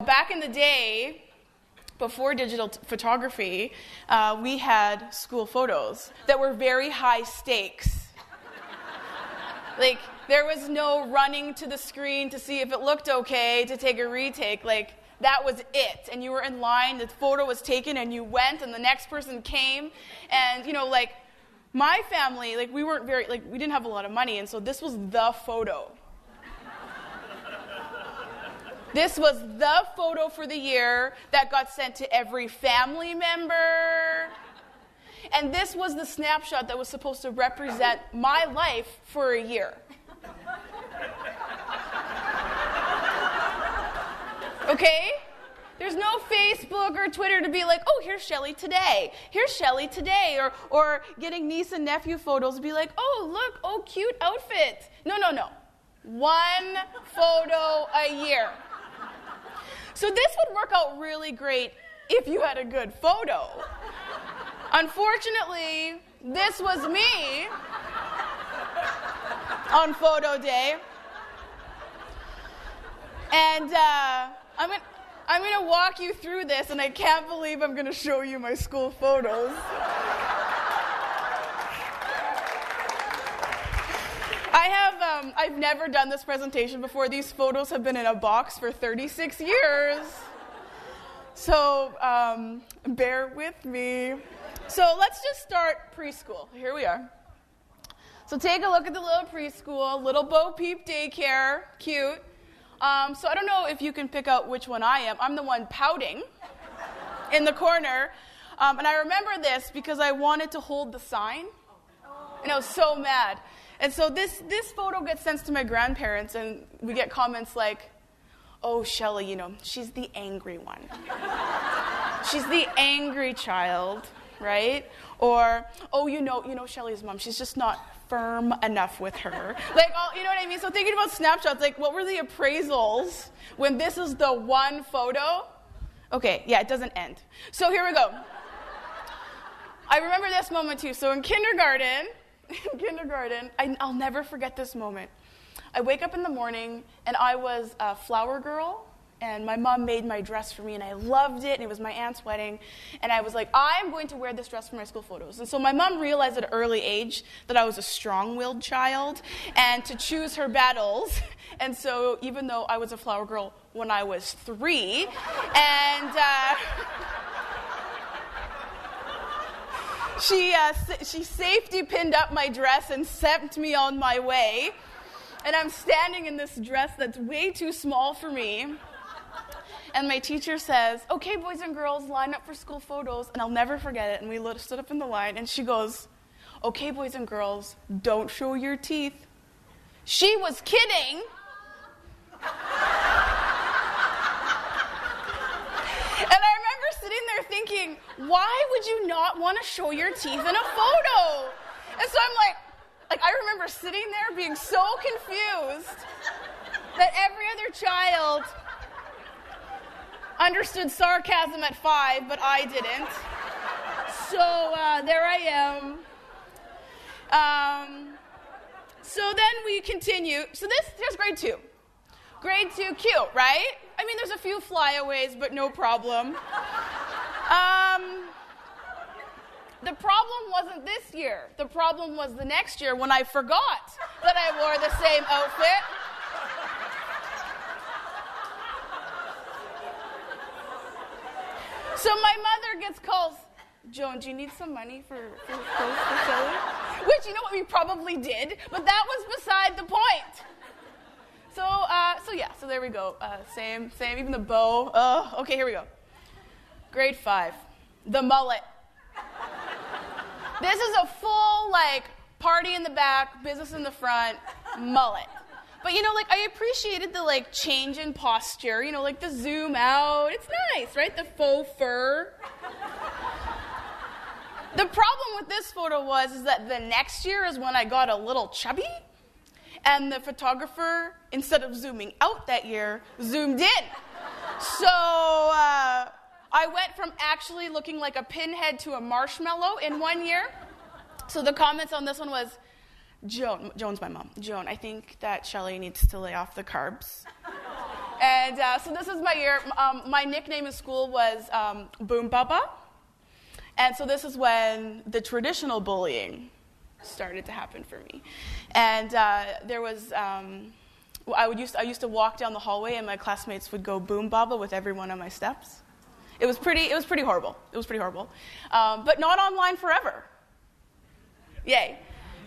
Back in the day, before digital photography, we had school photos that were very high stakes. Like, there was no running to the screen to see if it looked okay to take a retake. Like, that was it. And you were in line, the photo was taken, and you went, and the next person came. And, you know, like, my family, like, we weren't very, like, we didn't have a lot of money, and so this was the photo. This was the photo for the year that got sent to every family member. And this was the snapshot that was supposed to represent my life for a year. Okay? There's no Facebook or Twitter to be like, oh, here's Shelley today. Here's Shelley today. Or getting niece and nephew photos and be like, oh, look, oh, cute outfit. No. One photo a year. So this would work out really great if you had a good photo. Unfortunately, this was me on photo day. And I'm going to walk you through this, and I can't believe I'm going to show you my school photos. I've never done this presentation before. These photos have been in a box for 36 years. So bear with me. So let's just start preschool. Here we are. So take a look at the little preschool, little Bo Peep daycare, cute. So I don't know if you can pick out which one I am. I'm the one pouting in the corner. And I remember this because I wanted to hold the sign. And I was so mad. And so this photo gets sent to my grandparents, and we get comments like, oh, Shelley, you know, she's the angry one. She's the angry child, right? Or, oh, you know Shelley's mom, she's just not firm enough with her. Like, you know what I mean? So thinking about snapshots, like, what were the appraisals when this is the one photo? Okay, yeah, it doesn't end. So here we go. I remember this moment, too. So in kindergarten, I'll never forget this moment. I wake up in the morning, and I was a flower girl, and my mom made my dress for me, and I loved it, and it was my aunt's wedding, and I was like, I'm going to wear this dress for my school photos. And so my mom realized at an early age that I was a strong-willed child, and to choose her battles. And so even though I was a flower girl when I was 3, and she safety pinned up my dress and sent me on my way. And I'm standing in this dress that's way too small for me. And my teacher says, okay, boys and girls, line up for school photos. And I'll never forget it. And we stood up in the line, and she goes, okay, boys and girls, don't show your teeth. She was kidding. And I remember sitting there thinking, why would you not want to show your teeth in a photo? And so I'm like, I remember sitting there being so confused that every other child understood sarcasm at 5, but I didn't. So there I am. So then we continue. So here's grade 2. Grade 2, cute, right? I mean, there's a few flyaways, but no problem. The problem wasn't this year. The problem was the next year when I forgot that I wore the same outfit. So my mother gets calls, Joan, do you need some money for clothes for Shelley? Which, you know what, we probably did, but that was beside the point. So there we go. Same, even the bow. Okay, here we go. Grade 5, the mullet. This is a full, party in the back, business in the front, mullet. But, I appreciated the, change in posture, the zoom out. It's nice, right? The faux fur. The problem with this photo is that the next year is when I got a little chubby, and the photographer, instead of zooming out that year, zoomed in. So I went from actually looking like a pinhead to a marshmallow in 1 year. So the comments on this one was, Joan's my mom. Joan, I think that Shelley needs to lay off the carbs. And so this is my year. My nickname in school was Boom Baba. And so this is when the traditional bullying started to happen for me. And there was, I used to walk down the hallway and my classmates would go Boom Baba with every one of my steps. It was pretty horrible. It was pretty horrible. But not online forever. Yay.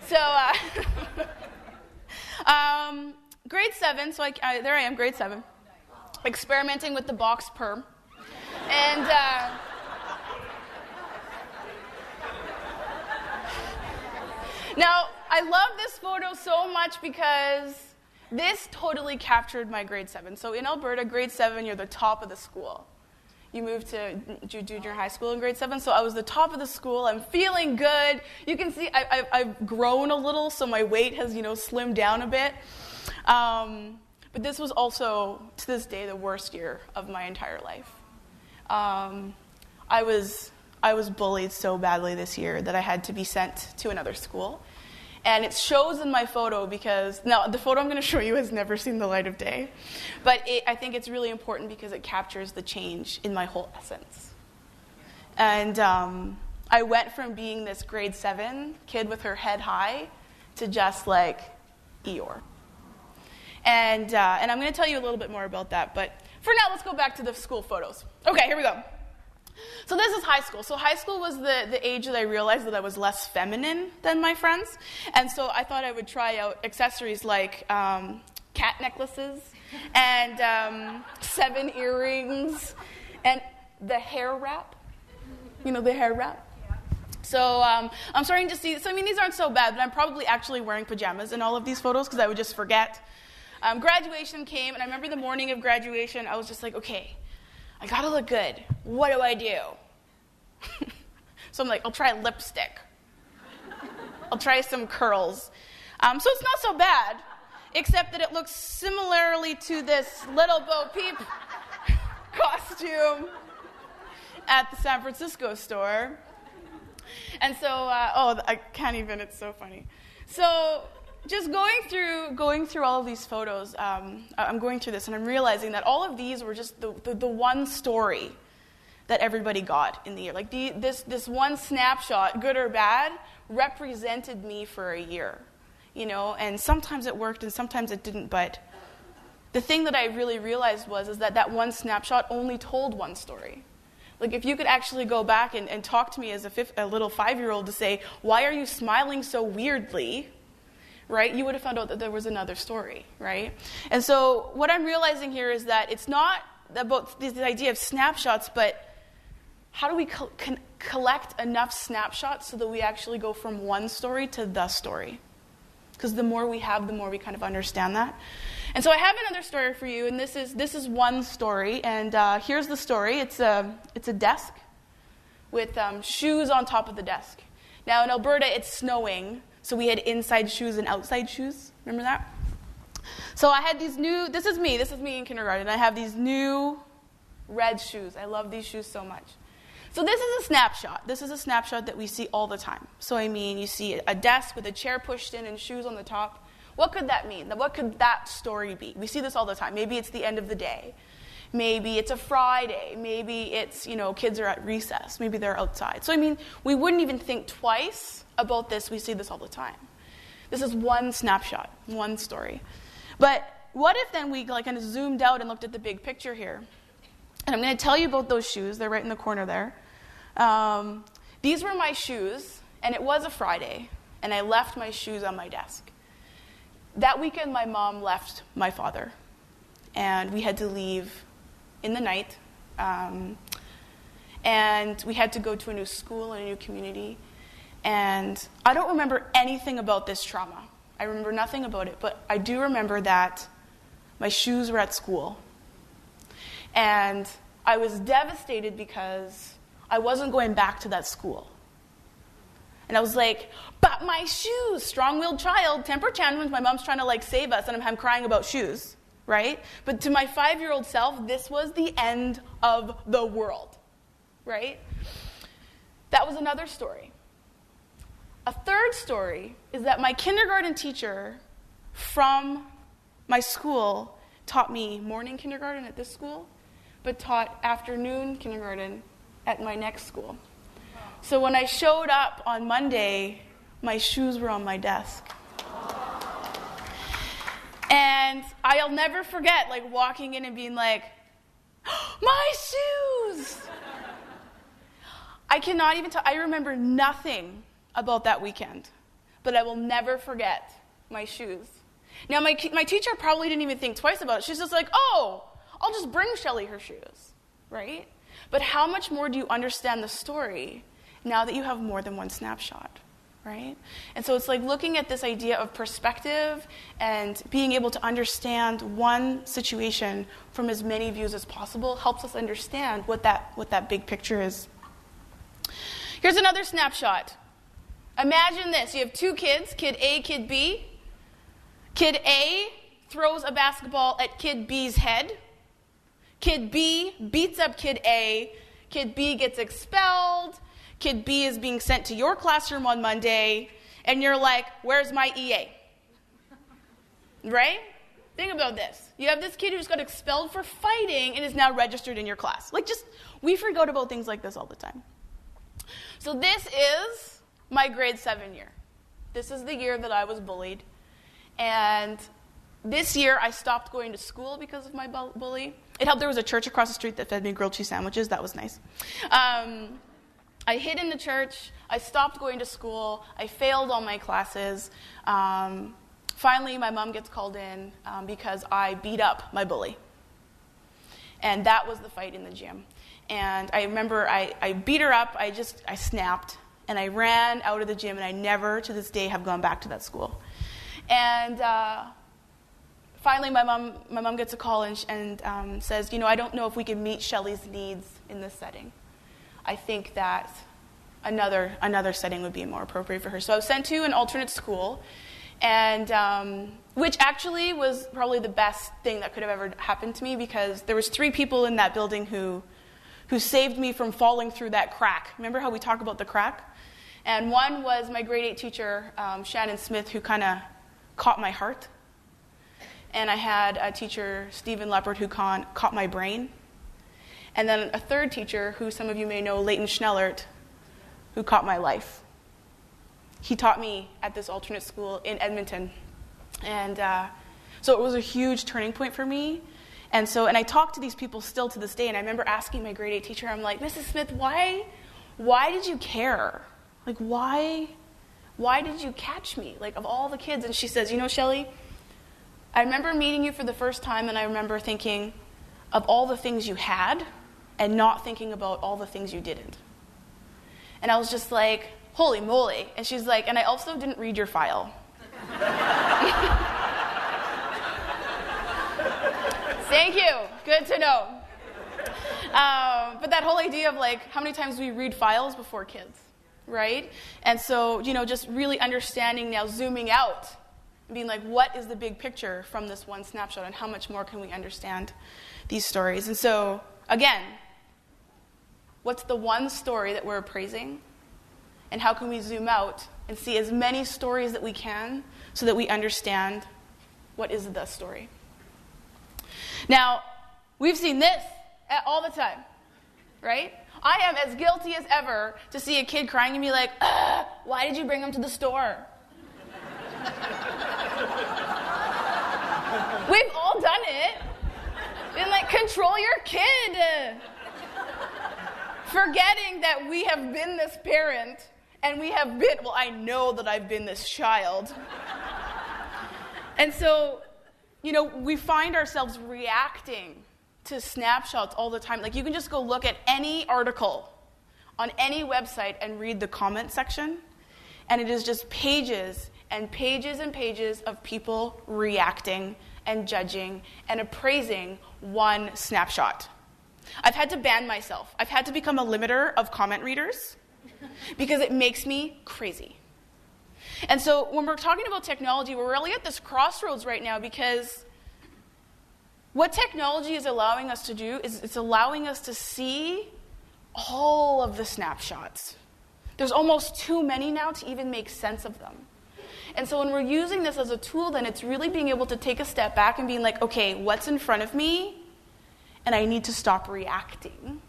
So, grade 7, so there I am, grade 7, experimenting with the box perm. And now, I love this photo so much because this totally captured my grade 7. So in Alberta, grade 7, you're the top of the school. You moved to junior high school in grade 7, so I was the top of the school. I'm feeling good. You can see I've grown a little, so my weight has, slimmed down a bit. But this was also, to this day, the worst year of my entire life. I was bullied so badly this year that I had to be sent to another school. And it shows in my photo because, now the photo I'm going to show you has never seen the light of day. But I think it's really important because it captures the change in my whole essence. And I went from being this grade 7 kid with her head high to just like Eeyore. And I'm going to tell you a little bit more about that. But for now, let's go back to the school photos. Okay, here we go. So this is high school. So high school was the age that I realized that I was less feminine than my friends. And so I thought I would try out accessories like cat necklaces and 7 earrings and the hair wrap. You know, the hair wrap? So I'm starting to see, these aren't so bad, but I'm probably actually wearing pajamas in all of these photos because I would just forget. Graduation came, and I remember the morning of graduation, I was just like, okay, I gotta look good. What do I do? So I'm like, I'll try lipstick. I'll try some curls. So it's not so bad, except that it looks similarly to this Little Bo Peep costume at the San Francisco store. And so, I can't even, it's so funny. So just going through all of these photos, I'm going through this and I'm realizing that all of these were just the one story that everybody got in the year. Like this one snapshot, good or bad, represented me for a year, and sometimes it worked and sometimes it didn't, but the thing that I really realized is that one snapshot only told one story. Like if you could actually go back and talk to me as a little 5-year-old to say, why are you smiling so weirdly? Right? You would have found out that there was another story, right? And so what I'm realizing here is that it's not about this idea of snapshots, but how do we collect enough snapshots so that we actually go from one story to the story? Because the more we have, the more we kind of understand that. And so I have another story for you, and this is one story, and here's the story. It's a desk with shoes on top of the desk. Now in Alberta, it's snowing, so we had inside shoes and outside shoes. Remember that? So I had these new, this is me in kindergarten. I have these new red shoes. I love these shoes so much. So this is a snapshot. This is a snapshot that we see all the time. So you see a desk with a chair pushed in and shoes on the top. What could that mean? What could that story be? We see this all the time. Maybe it's the end of the day. Maybe it's a Friday. Maybe it's, kids are at recess. Maybe they're outside. So we wouldn't even think twice about this. We see this all the time. This is one snapshot, one story. But what if then we kind of zoomed out and looked at the big picture here? And I'm going to tell you about those shoes. They're right in the corner there. These were my shoes, and it was a Friday, and I left my shoes on my desk. That weekend, my mom left my father, and we had to leave in the night, and we had to go to a new school and a new community. And I don't remember anything about this trauma. I remember nothing about it, but I do remember that my shoes were at school. And I was devastated because I wasn't going back to that school. And I was like, but my shoes, strong-willed child, temper tantrums, my mom's trying to save us, and I'm crying about shoes, right? But to my 5-year-old self, this was the end of the world, right? That was another story. A third story is that my kindergarten teacher from my school taught me morning kindergarten at this school, but taught afternoon kindergarten at my next school. So when I showed up on Monday, my shoes were on my desk. And I'll never forget, like, walking in and being like, my shoes! I cannot even tell. I remember nothing about that weekend, but I will never forget my shoes. Now, my teacher probably didn't even think twice about it. She's just like, oh, I'll just bring Shelley her shoes, right? But how much more do you understand the story now that you have more than one snapshot, right? And so it's like looking at this idea of perspective and being able to understand one situation from as many views as possible helps us understand what that big picture is. Here's another snapshot. Imagine this. You have two kids, kid A, kid B. Kid A throws a basketball at kid B's head. Kid B beats up kid A. Kid B gets expelled. Kid B is being sent to your classroom on Monday. And you're like, where's my EA? Right? Think about this. You have this kid who's got expelled for fighting and is now registered in your class. We forget about things like this all the time. So this is my grade 7 year. This is the year that I was bullied. And this year I stopped going to school because of my bully. It helped there was a church across the street that fed me grilled cheese sandwiches. That was nice. I hid in the church. I stopped going to school. I failed all my classes. Finally, my mom gets called in because I beat up my bully. And that was the fight in the gym. And I remember I beat her up. I snapped. And I ran out of the gym. And I never, to this day, have gone back to that school. And finally, my mom gets a call and says, I don't know if we can meet Shelley's needs in this setting. I think that another setting would be more appropriate for her. So I was sent to an alternate school, and which actually was probably the best thing that could have ever happened to me, because there was 3 people in that building who saved me from falling through that crack. Remember how we talk about the crack? And one was my grade 8 teacher, Shannon Smith, who kind of caught my heart. And I had a teacher, Stephen Leopard, who caught my brain. And then a third teacher, who some of you may know, Leighton Schnellert, who caught my life. He taught me at this alternate school in Edmonton. And so it was a huge turning point for me. And I talk to these people still to this day, and I remember asking my grade 8 teacher, I'm like, Mrs. Smith, why did you care? Like, why did you catch me, of all the kids? And she says, Shelley, I remember meeting you for the first time, and I remember thinking of all the things you had and not thinking about all the things you didn't. And I was just like, holy moly. And she's like, and I also didn't read your file. Thank you. Good to know. But that whole idea of how many times we read files before kids, right? And so, just really understanding now, zooming out, and being like, what is the big picture from this one snapshot, and how much more can we understand these stories? And so, again, what's the one story that we're appraising? And how can we zoom out and see as many stories that we can so that we understand what is the story? Now, we've seen this all the time, right? I am as guilty as ever to see a kid crying and be like, why did you bring him to the store? We've all done it. Been like, control your kid. Forgetting that we have been this parent, and we have been, I know that I've been this child. And so, we find ourselves reacting to snapshots all the time. You can just go look at any article on any website and read the comment section, and it is just pages and pages and pages of people reacting and judging and appraising one snapshot. I've had to ban myself. I've had to become a limiter of comment readers because it makes me crazy. And so when we're talking about technology, we're really at this crossroads right now, because what technology is allowing us to do is it's allowing us to see all of the snapshots. There's almost too many now to even make sense of them. And so when we're using this as a tool, then it's really being able to take a step back and being like, okay, what's in front of me? And I need to stop reacting.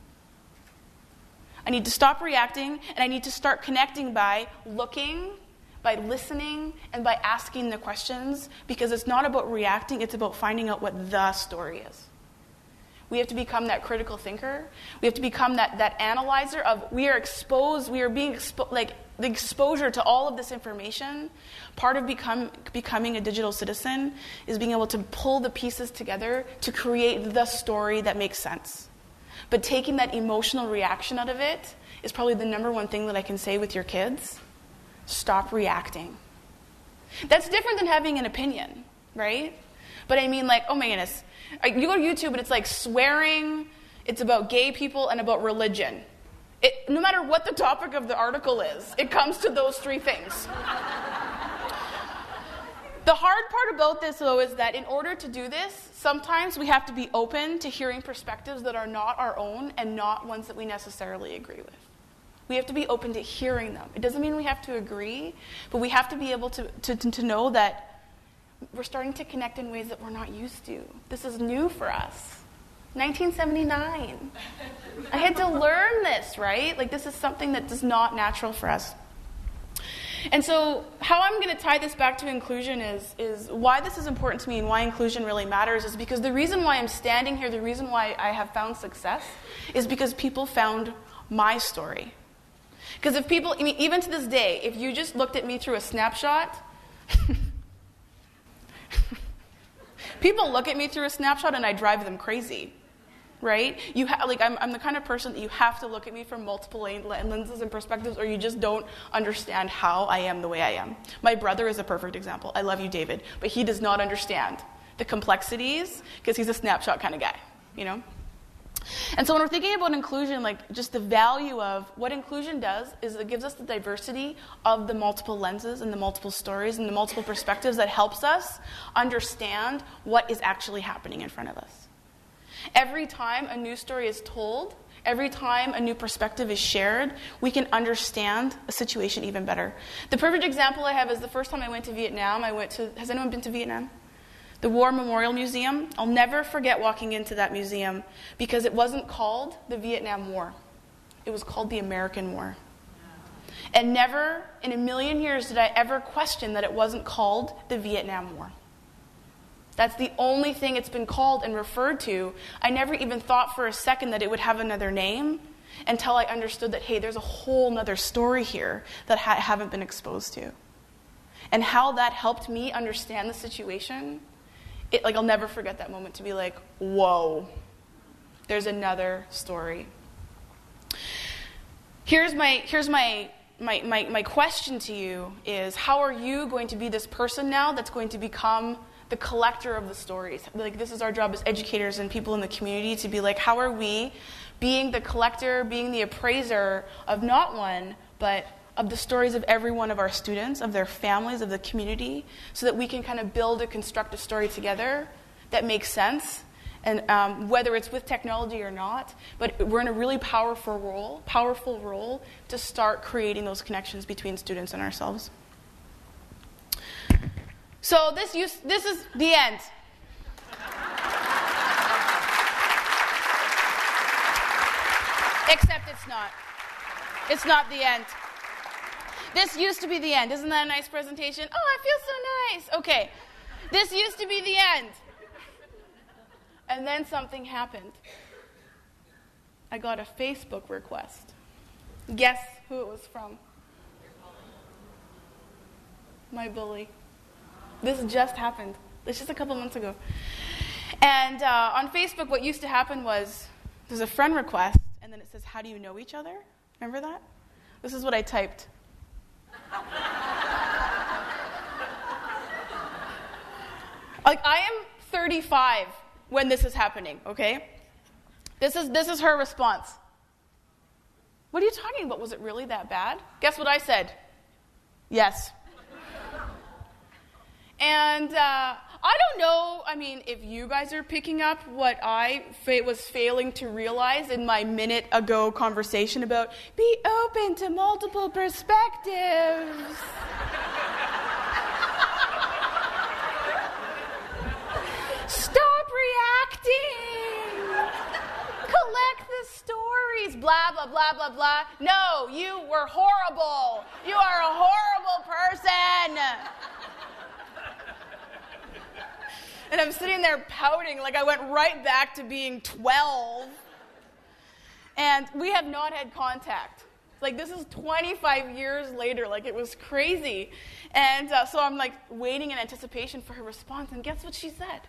I need to stop reacting, and I need to start connecting by looking, by listening, and by asking the questions, because it's not about reacting, it's about finding out what the story is. We have to become that critical thinker. We have to become that analyzer of, we are being exposed, like the exposure to all of this information. Part of becoming a digital citizen is being able to pull the pieces together to create the story that makes sense. But taking that emotional reaction out of it is probably the number one thing that I can say with your kids. Stop reacting. That's different than having an opinion, right? But I mean, like, oh my goodness. You go to YouTube and it's like swearing, it's about gay people and about religion. No matter what the topic of the article is, it comes to those three things. The hard part about this, though, is that in order to do this, sometimes we have to be open to hearing perspectives that are not our own and not ones that we necessarily agree with. We have to be open to hearing them. It doesn't mean we have to agree, but we have to be able to know that we're starting to connect in ways that we're not used to. This is new for us. 1979. I had to learn this, right? Like, this is something that is not natural for us. And so how I'm going to tie this back to inclusion is why this is important to me and why inclusion really matters is because the reason why I'm standing here, the reason why I have found success is because people found my story. Because if people, I mean, even to this day, if you just looked at me through a snapshot, people look at me through a snapshot and I drive them crazy, right? I'm the kind of person that you have to look at me from multiple lenses and perspectives or you just don't understand how I am the way I am. My brother is a perfect example. I love you, David, but he does not understand the complexities because he's a snapshot kind of guy, you know? And so when we're thinking about inclusion, like just the value of what inclusion does is it gives us the diversity of the multiple lenses and the multiple stories and the multiple perspectives that helps us understand what is actually happening in front of us. Every time a new story is told, every time a new perspective is shared, we can understand a situation even better. The perfect example I have is the first time I went to Vietnam. Has anyone been to Vietnam? The War Memorial Museum. I'll never forget walking into that museum because it wasn't called the Vietnam War. It was called the American War. And never in a million years did I ever question that it wasn't called the Vietnam War. That's the only thing it's been called and referred to. I never even thought for a second that it would have another name until I understood that, hey, there's a whole nother story here that I haven't been exposed to. And how that helped me understand the situation, I'll never forget that moment to be like, whoa, there's another story. Here's my question to you is, how are you going to be this person now that's going to become the collector of the stories? Like, this is our job as educators and people in the community to be like, how are we being the collector, being the appraiser of not one, but of the stories of every one of our students, of their families, of the community, so that we can kind of build and construct a story together that makes sense, and whether it's with technology or not, but we're in a really powerful role to start creating those connections between students and ourselves. So this is the end. Except it's not. It's not the end. This used to be the end. Isn't that a nice presentation? Oh, I feel so nice. Okay. This used to be the end. And then something happened. I got a Facebook request. Guess who it was from? My bully. This just happened. It's just a couple months ago. And on Facebook, what used to happen was there's a friend request, and then it says, how do you know each other? Remember that? This is what I typed. Like, I am 35 when this is happening, okay? This is her response. What are you talking about? Was it really that bad? Guess what I said? Yes. And I I don't know, if you guys are picking up what I was failing to realize in my minute ago conversation about be open to multiple perspectives. Stop reacting. Collect the stories. Blah, blah, blah, blah, blah. No, you were horrible. You are a horrible person. And I'm sitting there pouting like I went right back to being 12. And we have not had contact. Like, this is 25 years later. Like, it was crazy. And so I'm, like, waiting in anticipation for her response. And guess what she said?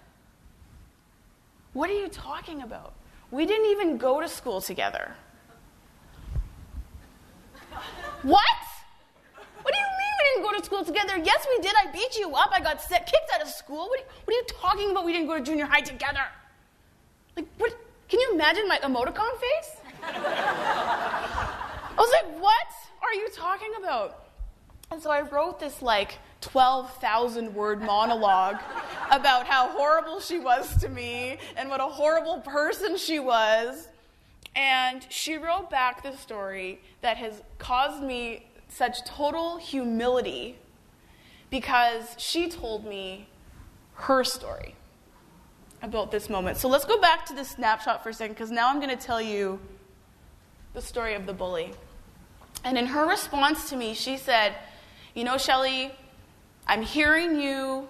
What are you talking about? We didn't even go to school together. What? What do you mean we didn't go to school together? Yes, we did. I beat you up. I got kicked out of school. What are you talking about? We didn't go to junior high together. Like, what? Can you imagine my emoticon face? I was like, what are you talking about? And so I wrote this, 12,000 word monologue about how horrible she was to me and what a horrible person she was. And she wrote back this story that has caused me such total humility because she told me her story about this moment. So let's go back to this snapshot for a second, because now I'm going to tell you the story of the bully. And in her response to me, she said, Shelley, I'm hearing you,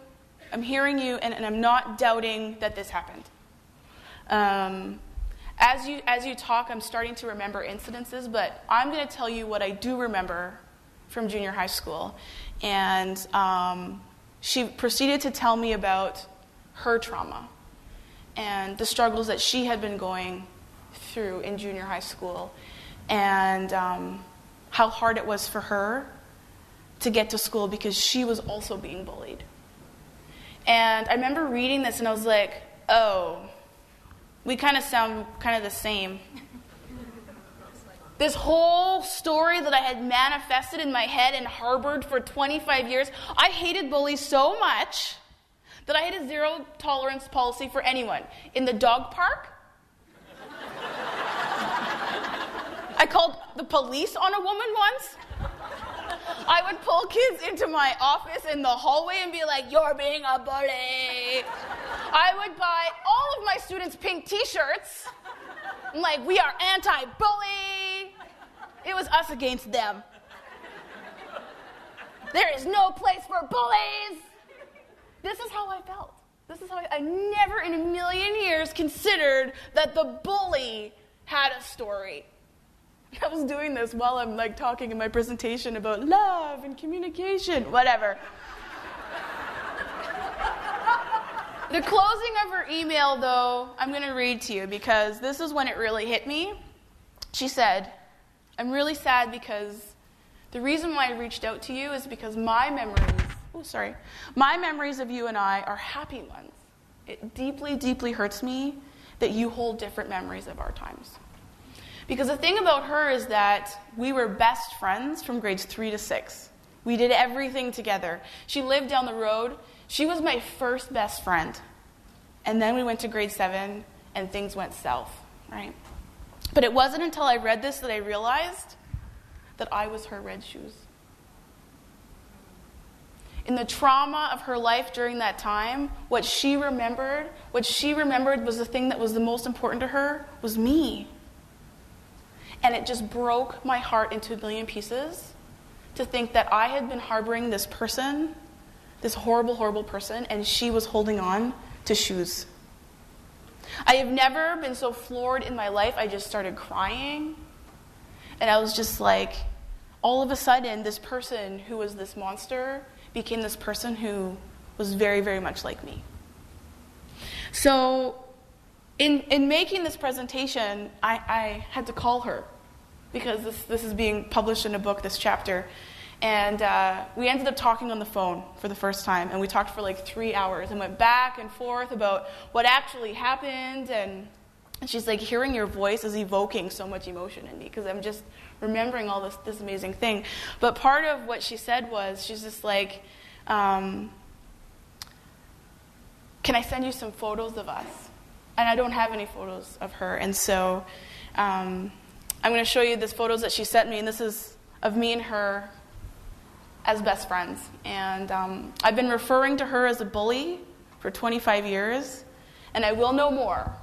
and I'm not doubting that this happened. As you talk, I'm starting to remember incidences, but I'm going to tell you what I do remember from junior high school. And she proceeded to tell me about her trauma and the struggles that she had been going through in junior high school, and how hard it was for her to get to school because she was also being bullied. And I remember reading this and I was like, oh, we kind of sound the same. This whole story that I had manifested in my head and harbored for 25 years, I hated bullies so much that I had a zero tolerance policy for anyone. In the dog park, I called the police on a woman once. I would pull kids into my office in the hallway and be like, you're being a bully. I would buy all of my students pink t-shirts. I'm like, we are anti-bully. It was us against them. There is no place for bullies. This is how I felt. This is how I never in a million years considered that the bully had a story. I was doing this while I'm talking in my presentation about love and communication, whatever. The closing of her email, though, I'm going to read to you because this is when it really hit me. She said, I'm really sad because the reason why I reached out to you is because my memories of you and I are happy ones. It deeply, deeply hurts me that you hold different memories of our times. Because the thing about her is that we were best friends from grades 3 to 6. We did everything together. She lived down the road. She was my first best friend. And then we went to grade 7 and things went south, right? But it wasn't until I read this that I realized that I was her red shoes. In the trauma of her life during that time, what she remembered was the thing that was the most important to her was me. And it just broke my heart into a million pieces to think that I had been harboring this person, this horrible, horrible person, and she was holding on to shoes. I have never been so floored in my life. I just started crying. And I was just like, all of a sudden, this person who was this monster became this person who was very, very much like me. So in making this presentation, I had to call her because this is being published in a book, this chapter. And we ended up talking on the phone for the first time. And we talked for 3 hours and went back and forth about what actually happened. And she's like, hearing your voice is evoking so much emotion in me because I'm just remembering all this amazing thing. But part of what she said was, she's just like, can I send you some photos of us? And I don't have any photos of her. And so I'm going to show you these photos that she sent me. And this is of me and her as best friends. And I've been referring to her as a bully for 25 years. And I will know more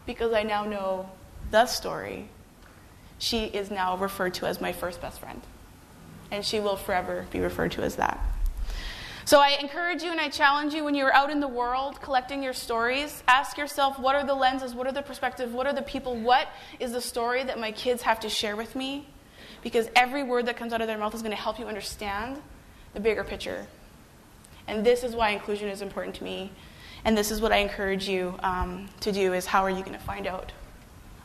because I now know the story. She is now referred to as my first best friend. And she will forever be referred to as that. So I encourage you and I challenge you when you're out in the world collecting your stories, ask yourself, what are the lenses, what are the perspectives, what are the people, what is the story that my kids have to share with me? Because every word that comes out of their mouth is going to help you understand the bigger picture. And this is why inclusion is important to me. And this is what I encourage you to do, is how are you going to find out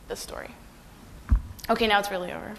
the story? Okay, now it's really over.